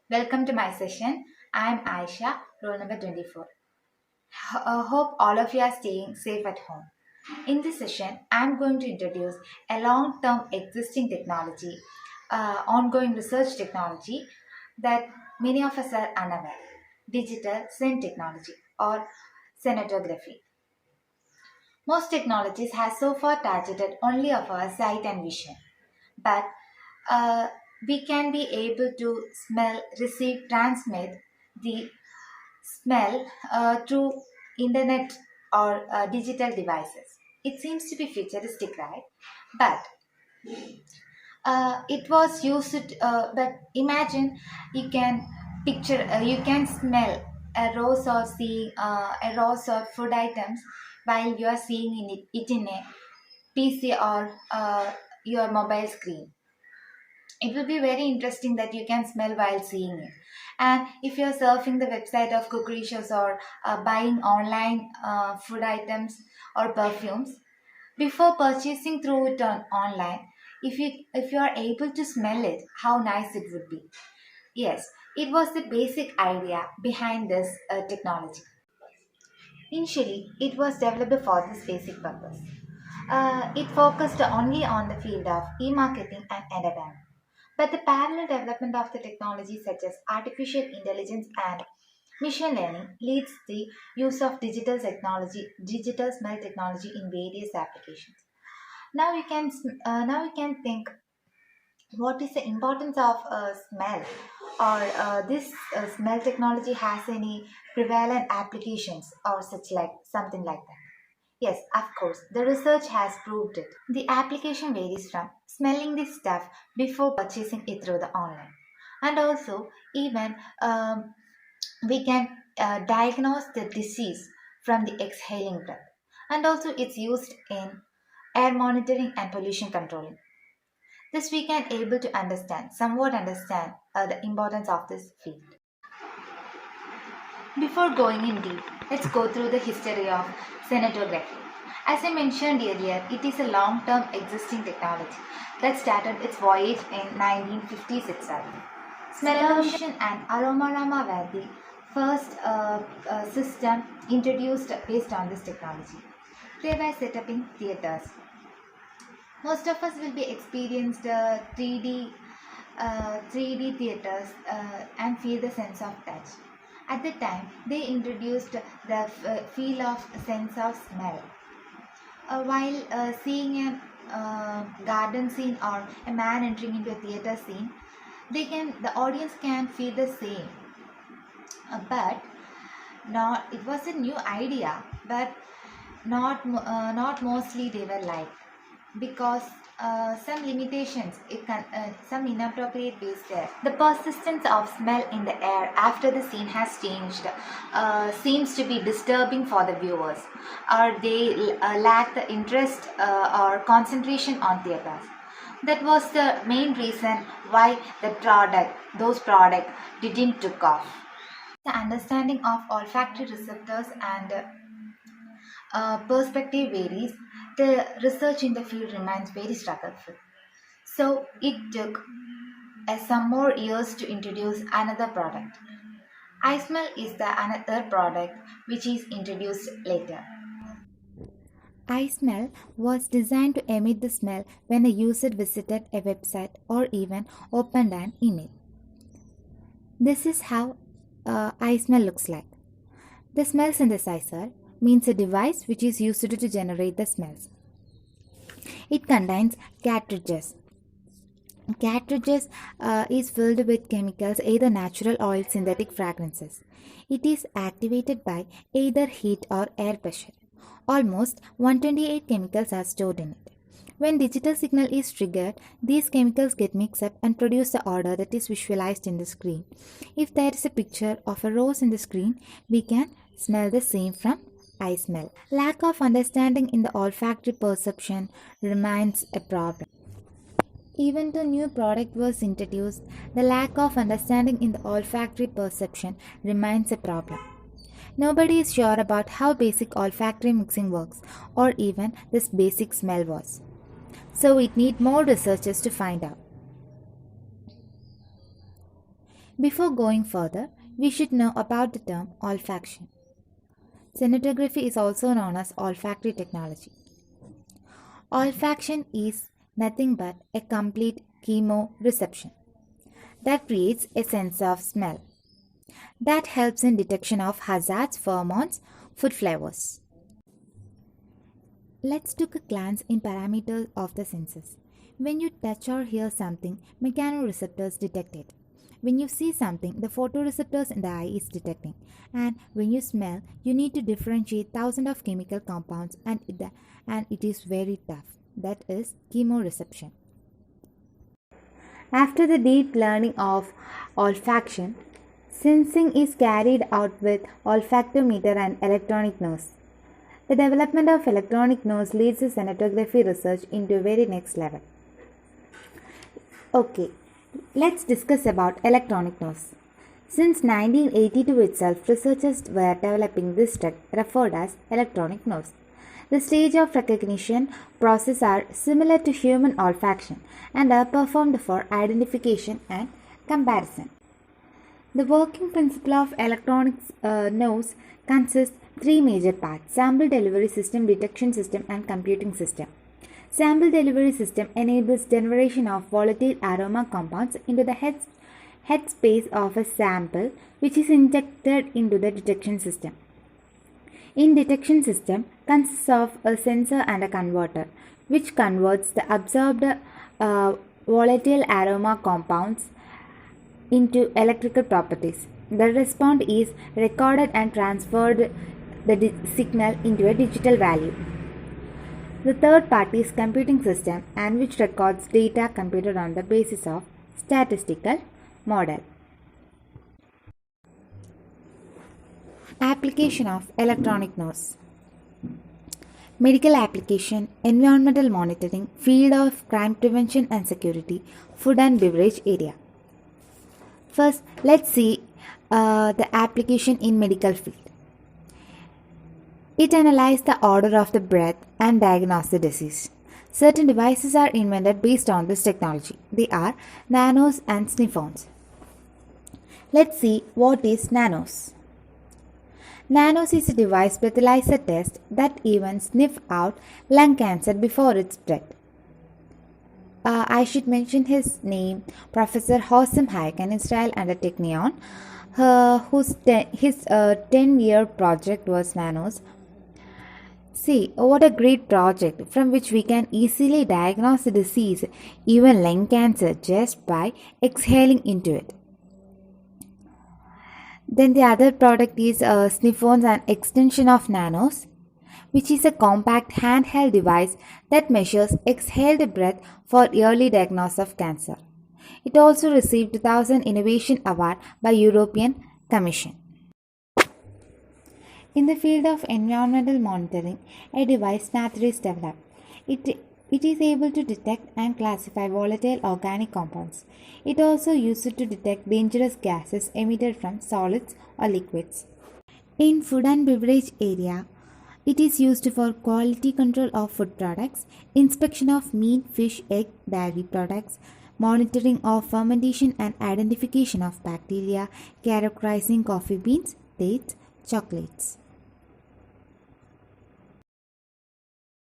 Welcome to my session. I am Aisha, roll number 24. Hope all of you are staying safe at home. In this session, I am going to introduce a long term existing technology, ongoing research technology that many of us are unaware digital scene technology or cinematography. Most technologies have so far targeted only of our sight and vision, but uh, we can be able to smell, receive, transmit the smell through internet or digital devices. It seems to be futuristic, right? But it was used. But imagine you can picture, you can smell a rose or see a rose or food items while you are seeing it in a PC or your mobile screen. It will be very interesting that you can smell while seeing it. And if you're surfing the website of cookery shows or buying online food items or perfumes, before purchasing through it online, if you are able to smell it, how nice it would be. Yes, it was the basic idea behind this technology. Initially, it was developed for this basic purpose. It focused only on the field of e-marketing and entertainment. But the parallel development of the technology such as artificial intelligence and machine learning leads the use of digital smell technology in various applications. Now we can think what is the importance of smell or this smell technology has any prevalent applications or such like something like that. Yes, of course, the research has proved it. The application varies from smelling the stuff before purchasing it through the online, and also even we can diagnose the disease from the exhaling breath, and also it's used in air monitoring and pollution controlling. This we can able to somewhat understand the importance of this field. Before going in deep, let's go through the history of cinematography. As I mentioned earlier, it is a long-term existing technology that started its voyage in 1950s itself. Smell-o-vision and Aromarama were the first system introduced based on this technology. They were set up in theaters. Most of us will be experienced 3D theaters and feel the sense of touch. At the time, they introduced the feel of sense of smell. While seeing a garden scene or a man entering into a theater scene, the audience can feel the same. But not it was a new idea, but not mostly they were liked because some limitations, some inappropriate ways there. The persistence of smell in the air after the scene has changed seems to be disturbing for the viewers, or they lack the interest or concentration on theaters. That was the main reason why those product didn't took off. The understanding of olfactory receptors and perspective varies, the research in the field remains very struggleful. So it took some more years to introduce another product. iSmell is the another product which is introduced later. iSmell was designed to emit the smell when a user visited a website or even opened an email. This is how iSmell looks like. The smell synthesizer means a device which is used to generate the smells. It contains cartridges. Cartridges is filled with chemicals, either natural or synthetic fragrances. It is activated by either heat or air pressure. Almost 128 chemicals are stored in it. When digital signal is triggered, these chemicals get mixed up and produce the odor that is visualized in the screen. If there is a picture of a rose in the screen, we can smell the same from iSmell. Lack of understanding in the olfactory perception remains a problem. Even though new product was introduced, the lack of understanding in the olfactory perception remains a problem. Nobody is sure about how basic olfactory mixing works or even this basic smell was. So it need more researchers to find out. Before going further, we should know about the term olfaction. Cinematography is also known as olfactory technology. Olfaction is nothing but a complete chemoreception that creates a sense of smell that helps in detection of hazards, pheromones, food flavors. Let's take a glance in parameters of the senses. When you touch or hear something, mechanoreceptors detect it. When you see something, the photoreceptors in the eye is detecting. And when you smell, you need to differentiate thousands of chemical compounds and it is very tough. That is chemoreception. After the deep learning of olfaction, sensing is carried out with olfactometer and electronic nose. The development of electronic nose leads the cinematography research into a very next level. Okay, let's discuss about electronic nose. Since 1982 itself, researchers were developing this drug referred as electronic nose. The stage of recognition process are similar to human olfaction and are performed for identification and comparison. The working principle of electronic nose consists three major parts: sample delivery system, detection system, and computing system. Sample delivery system enables generation of volatile aroma compounds into the head space of a sample, which is injected into the detection system. In detection system consists of a sensor and a converter, which converts the absorbed volatile aroma compounds into electrical properties. The response is recorded and transferred the signal into a digital value. The third part is computing system, and which records data computed on the basis of statistical model. Application of electronic nose. Medical application, environmental monitoring, field of crime prevention and security, food and beverage area. First, let's see the application in medical field. It analyzes the order of the breath and diagnoses the disease. Certain devices are invented based on this technology. They are nanos and sniffons. Let's see what is nanos. Nanos is a device breathalyzer test that even sniff out lung cancer before it's spread. I should mention his name, Professor Hossam Hayek, an Israel and a Technion, his 10-year project was nanos. See, what a great project from which we can easily diagnose the disease, even lung cancer, just by exhaling into it. Then the other product is Sniffons, an extension of nanos, which is a compact handheld device that measures exhaled breath for early diagnosis of cancer. It also received 2000 Innovation Award by European Commission. In the field of environmental monitoring, a device NATHR is developed. It is able to detect and classify volatile organic compounds. It also used to detect dangerous gases emitted from solids or liquids. In food and beverage area, it is used for quality control of food products, inspection of meat, fish, egg, dairy products, monitoring of fermentation and identification of bacteria, characterizing coffee beans, dates, chocolates.